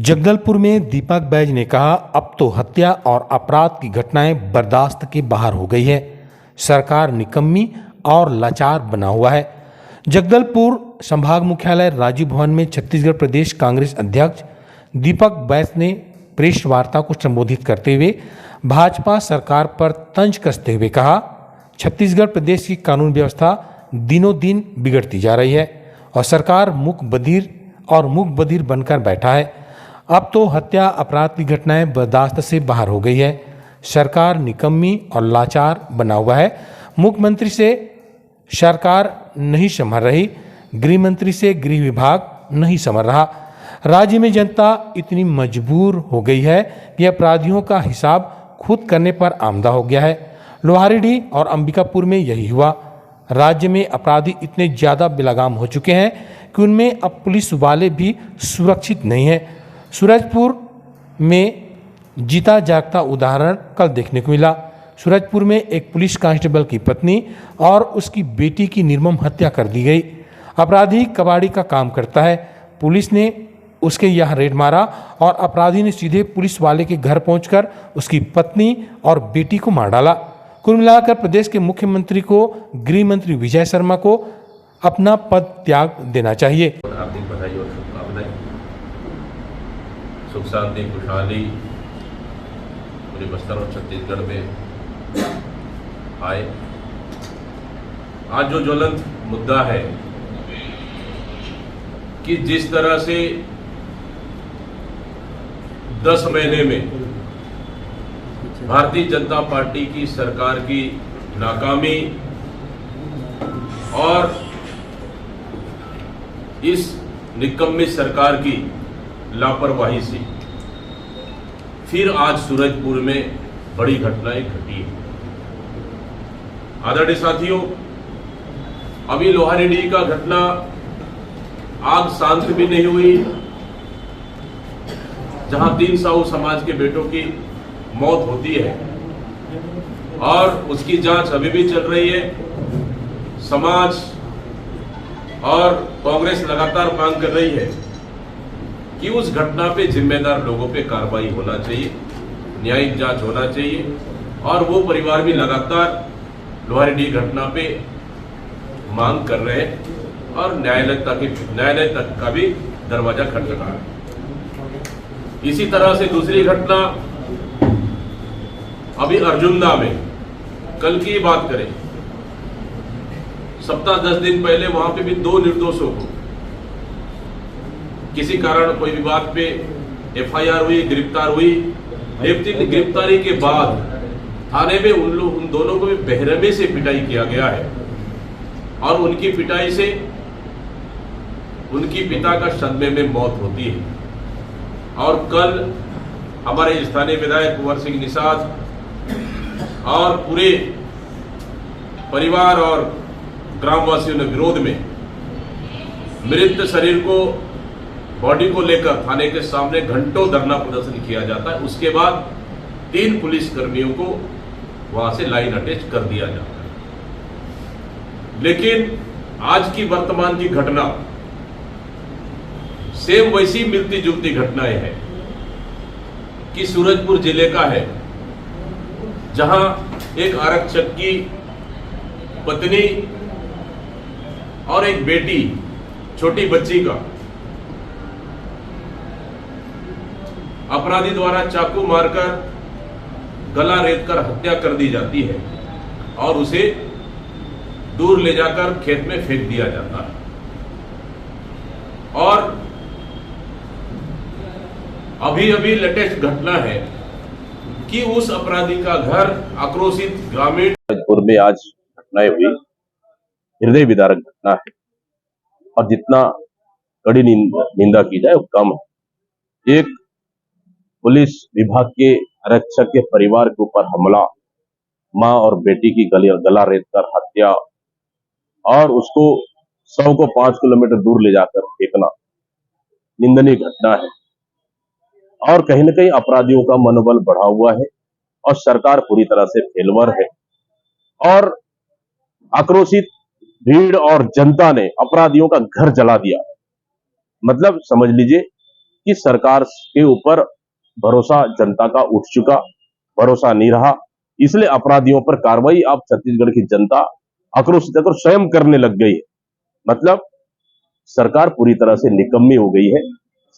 जगदलपुर में दीपक बैज ने कहा, अब तो हत्या और अपराध की घटनाएं बर्दाश्त के बाहर हो गई है। सरकार निकम्मी और लाचार बना हुआ है। जगदलपुर संभाग मुख्यालय राजीव भवन में छत्तीसगढ़ प्रदेश कांग्रेस अध्यक्ष दीपक बैज ने प्रेस वार्ता को संबोधित करते हुए भाजपा सरकार पर तंज कसते हुए कहा, छत्तीसगढ़ प्रदेश की कानून व्यवस्था दिनों दिन बिगड़ती जा रही है और सरकार मूक बधिर बनकर बैठा है। अब तो हत्या अपराध की घटनाएं बर्दाश्त से बाहर हो गई है। सरकार निकम्मी और लाचार बना हुआ है। मुख्यमंत्री से सरकार नहीं संभल रही, गृह मंत्री से गृह विभाग नहीं संभल रहा। राज्य में जनता इतनी मजबूर हो गई है कि अपराधियों का हिसाब खुद करने पर आमदा हो गया है। लोहारीडीह और अंबिकापुर में यही हुआ। राज्य में अपराधी इतने ज़्यादा बेलगाम हो चुके हैं कि उनमें अब पुलिस वाले भी सुरक्षित नहीं हैं। सूरजपुर में जीता जागता उदाहरण कल देखने को मिला। सूरजपुर में एक पुलिस कांस्टेबल की पत्नी और उसकी बेटी की निर्मम हत्या कर दी गई। अपराधी कबाड़ी का काम करता है। पुलिस ने उसके यहाँ रेड मारा और अपराधी ने सीधे पुलिस वाले के घर पहुंचकर उसकी पत्नी और बेटी को मार डाला। कुल मिलाकर प्रदेश के मुख्यमंत्री को गृह मंत्री विजय शर्मा को अपना पद त्याग देना चाहिए। हार्दिक बधाई और शुभकामनाएं। सुख शांति खुशहाली पूरे बस्तर और छत्तीसगढ़ में आए। आज जो ज्वलंत मुद्दा है कि जिस तरह से 10 महीने में भारतीय जनता पार्टी की सरकार की नाकामी और इस निकम्मी सरकार की लापरवाही से फिर आज सूरजपुर में बड़ी घटनाएं घटी है। आदरणीय साथियों, अभी लोहारीडीह का घटना आग शांत भी नहीं हुई, जहां 3 साहू समाज के बेटों की मौत होती है और उसकी जांच अभी भी चल रही है। समाज और कांग्रेस लगातार मांग कर रही है कि उस घटना पे जिम्मेदार लोगों पे कार्रवाई होना चाहिए, न्यायिक जांच होना चाहिए और वो परिवार भी लगातार लोहारीडीह घटना पे मांग कर रहे हैं और न्यायालय तक का भी दरवाजा खटखटा है। इसी तरह से दूसरी घटना अभी अर्जुंदा में, कल की बात करें, सप्ताह 10 दिन पहले वहां पे भी 2 निर्दोषों को किसी कारण कोई विवाद पे एफआईआर हुई, गिरफ्तार हुई। लेकिन गिरफ्तारी के बाद थाने में उन दोनों को भी बेरहमी से पिटाई किया गया है और उनकी पिटाई से उनकी पिता का सदमे में मौत होती है। और कल हमारे स्थानीय विधायक कुंवर सिंह निषाद और पूरे परिवार और ग्रामवासियों ने विरोध में मृत शरीर को, बॉडी को लेकर थाने के सामने घंटों धरना प्रदर्शन किया जाता है। उसके बाद 3 पुलिस कर्मियों को वहां से लाइन अटैच कर दिया जाता है। लेकिन आज की वर्तमान की घटना सेम वैसी मिलती जुलती घटनाएं हैं कि सूरजपुर जिले का है, जहां एक आरक्षक की पत्नी और एक बेटी, छोटी बच्ची का अपराधी द्वारा चाकू मारकर गला रेतकर हत्या कर दी जाती है और उसे दूर ले जाकर खेत में फेंक दिया जाता है। और अभी लेटेस्ट घटना है कि उस अपराधी का घर आक्रोशित ग्रामीण में आज घटनाएं हुई, हृदय विदारक घटना है और जितना कड़ी निंदा की जाए वो कम है। एक पुलिस विभाग के आरक्षक के परिवार के ऊपर हमला, मां और बेटी की गला रेतकर हत्या और उसको 100 को 5 किलोमीटर दूर ले जाकर फेंकना निंदनीय घटना है। और कहीं न कहीं अपराधियों का मनोबल बढ़ा हुआ है और सरकार पूरी तरह से फेलवर है और आक्रोशित भीड़ और जनता ने अपराधियों का घर जला दिया। मतलब समझ लीजिए कि सरकार के ऊपर भरोसा जनता का उठ चुका, भरोसा नहीं रहा, इसलिए अपराधियों पर कार्रवाई अब छत्तीसगढ़ की जनता आक्रोशित और स्वयं करने लग गई है। मतलब सरकार पूरी तरह से निकम्मी हो गई है,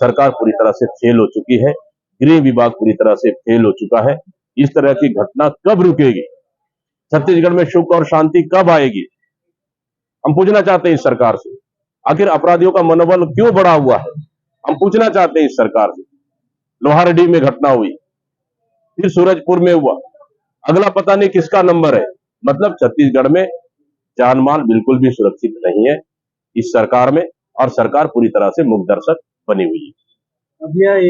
सरकार पूरी तरह से फेल हो चुकी है, गृह विभाग पूरी तरह से फेल हो चुका है। इस तरह की घटना कब रुकेगी? छत्तीसगढ़ में सुख और शांति कब आएगी? हम पूछना चाहते हैं इस सरकार से। आखिर अपराधियों का मनोबल क्यों बढ़ा हुआ है? हम पूछना चाहते हैं इस सरकार से। लोहारडी में घटना हुई, फिर सूरजपुर में हुआ, अगला पता नहीं किसका नंबर है। मतलब छत्तीसगढ़ में जान माल बिल्कुल भी सुरक्षित नहीं है इस सरकार में, और सरकार पूरी तरह से मूक दर्शक बनी हुई है।